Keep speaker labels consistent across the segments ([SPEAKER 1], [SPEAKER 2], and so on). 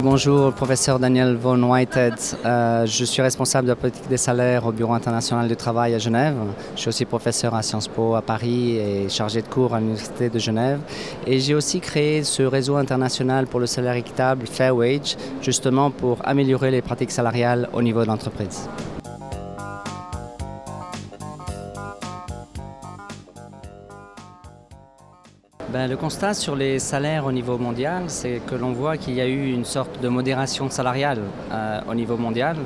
[SPEAKER 1] Bonjour, professeur Daniel von Whitehead. Je suis responsable de la politique des salaires au Bureau international du travail à Genève. Je suis aussi professeur à Sciences Po à Paris et chargé de cours à l'Université de Genève. Et j'ai aussi créé ce réseau international pour le salaire équitable, Fair Wage, justement pour améliorer les pratiques salariales au niveau de l'entreprise. Le constat sur les salaires au niveau mondial, c'est que l'on voit qu'il y a eu une sorte de modération salariale au niveau mondial.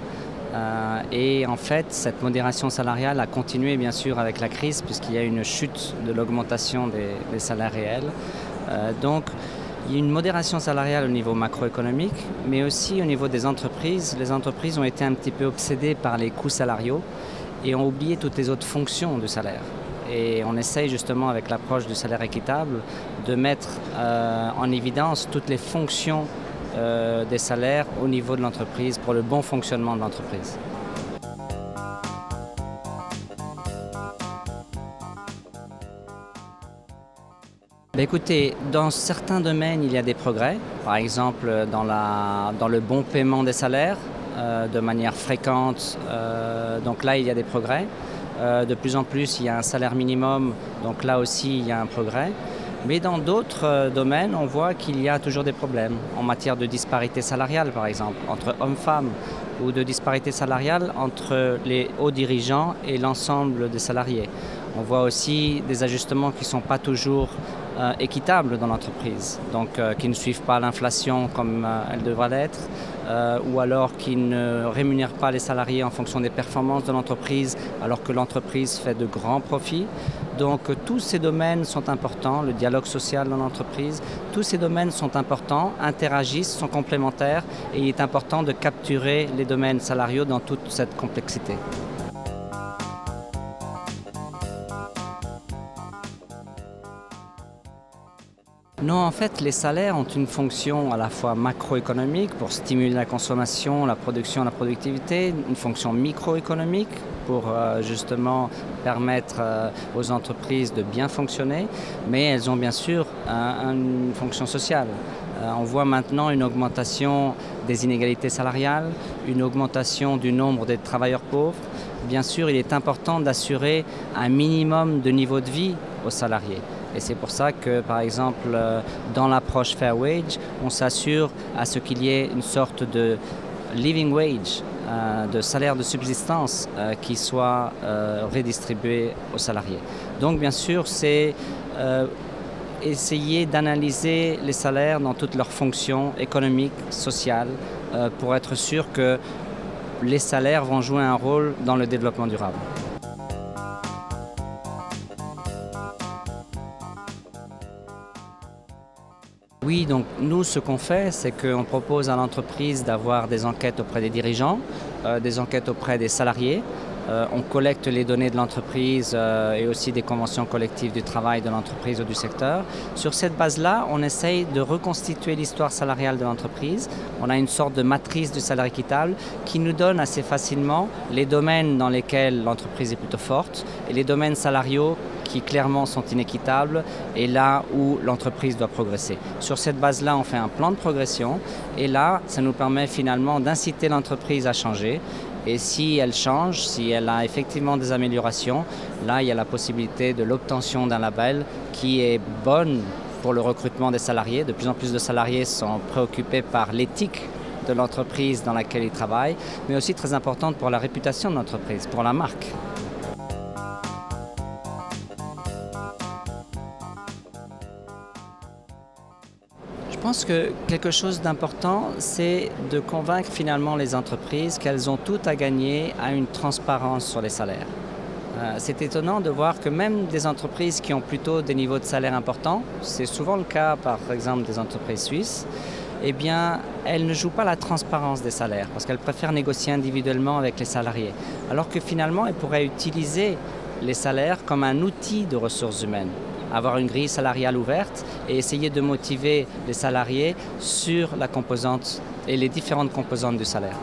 [SPEAKER 1] Et en fait, cette modération salariale a continué bien sûr avec la crise puisqu'il y a eu une chute de l'augmentation des salaires réels. Donc, il y a une modération salariale au niveau macroéconomique, mais aussi au niveau des entreprises. Les entreprises ont été un petit peu obsédées par les coûts salariaux et ont oublié toutes les autres fonctions du salaire. Et on essaye justement avec l'approche du salaire équitable de mettre en évidence toutes les fonctions des salaires au niveau de l'entreprise pour le bon fonctionnement de l'entreprise. Écoutez, dans certains domaines, il y a des progrès. Par exemple, dans le bon paiement des salaires de manière fréquente. Donc là, il y a des progrès. De plus en plus, il y a un salaire minimum, donc là aussi, il y a un progrès. Mais dans d'autres domaines, on voit qu'il y a toujours des problèmes en matière de disparité salariale, par exemple, entre hommes-femmes, ou de disparité salariale entre les hauts dirigeants et l'ensemble des salariés. On voit aussi des ajustements qui ne sont pas toujours équitables dans l'entreprise, donc qui ne suivent pas l'inflation comme elle devrait l'être, ou alors qui ne rémunèrent pas les salariés en fonction des performances de l'entreprise, alors que l'entreprise fait de grands profits. Donc tous ces domaines sont importants, le dialogue social dans l'entreprise, tous ces domaines sont importants, interagissent, sont complémentaires et il est important de capturer les domaines salariaux dans toute cette complexité. Non, en fait, les salaires ont une fonction à la fois macroéconomique pour stimuler la consommation, la production, la productivité, une fonction microéconomique pour justement permettre aux entreprises de bien fonctionner, mais elles ont bien sûr une fonction sociale. On voit maintenant une augmentation des inégalités salariales, une augmentation du nombre des travailleurs pauvres. Bien sûr, il est important d'assurer un minimum de niveau de vie aux salariés. Et c'est pour ça que, par exemple, dans l'approche Fair Wage, on s'assure à ce qu'il y ait une sorte de living wage, de salaire de subsistance qui soit redistribué aux salariés. Donc, bien sûr, c'est essayer d'analyser les salaires dans toutes leurs fonctions économiques, sociales, pour être sûr que les salaires vont jouer un rôle dans le développement durable. Oui, donc nous, ce qu'on fait, c'est qu'on propose à l'entreprise d'avoir des enquêtes auprès des dirigeants, des enquêtes auprès des salariés. On collecte les données de l'entreprise et aussi des conventions collectives du travail de l'entreprise ou du secteur. Sur cette base-là, on essaye de reconstituer l'histoire salariale de l'entreprise. On a une sorte de matrice du salaire équitable qui nous donne assez facilement les domaines dans lesquels l'entreprise est plutôt forte et les domaines salariaux qui clairement sont inéquitables et là où l'entreprise doit progresser. Sur cette base-là, on fait un plan de progression et là, ça nous permet finalement d'inciter l'entreprise à changer. Et si elle change, si elle a effectivement des améliorations, là, il y a la possibilité de l'obtention d'un label qui est bonne pour le recrutement des salariés. De plus en plus de salariés sont préoccupés par l'éthique de l'entreprise dans laquelle ils travaillent, mais aussi très importante pour la réputation de l'entreprise, pour la marque. Je pense que quelque chose d'important, c'est de convaincre finalement les entreprises qu'elles ont tout à gagner à une transparence sur les salaires. C'est étonnant de voir que même des entreprises qui ont plutôt des niveaux de salaire importants, c'est souvent le cas par exemple des entreprises suisses, eh bien, elles ne jouent pas la transparence des salaires parce qu'elles préfèrent négocier individuellement avec les salariés. Alors que finalement, elles pourraient utiliser les salaires comme un outil de ressources humaines. Avoir une grille salariale ouverte et essayer de motiver les salariés sur la composante et les différentes composantes du salaire.